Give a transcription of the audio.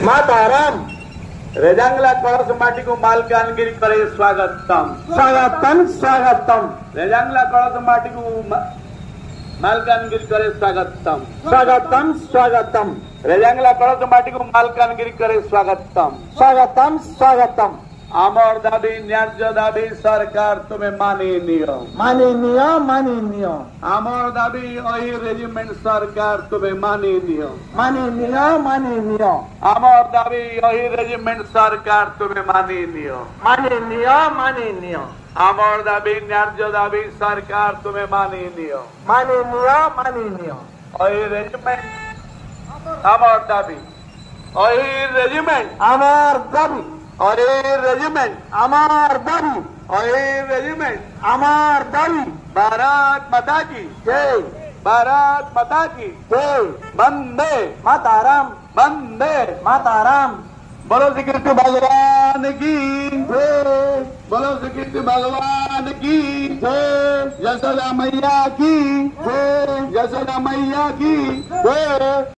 माताराम रेजांगला कळस माटीकू मालकानगिरी करे स्वागतम स्वागतम स्वागतम रेजांगला कळस माटीकू मालकानगिरी करे स्वागतम स्वागतम स्वागतम रेजांगला कळस माटीकू मालकानगिरी करे स्वागतम स्वागतम स्वागतम आमर दाबी न्याय्य दाबी सरकार तुम्हें माननीय माननीय माननीय आमर दाबी अही रेजिमेंट सरकार तुम्हें माननीय माननीय माननीय आमर दाबी अही रेजिमेंट सरकार तुम्हें माननीय माननीय माननीय आमर दाबी न्याय्य दाबी सरकार तुम्हें माननीय माननीय माननीय अही रेजिमेंट आमर दाबी अही रेजिमेंट आमार दाबी अही रेजिमेंट आमार दाबी अही रेजिमेंट आमार दाबी भारत माता की जय भारत माता की जय वंदे माताराम वंदे माताराम बोलो श्री कृष्ण भगवान की जय बोलो श्री कृष्ण भगवान की जय यशोदा मैया की जय यशोदा मैया की जय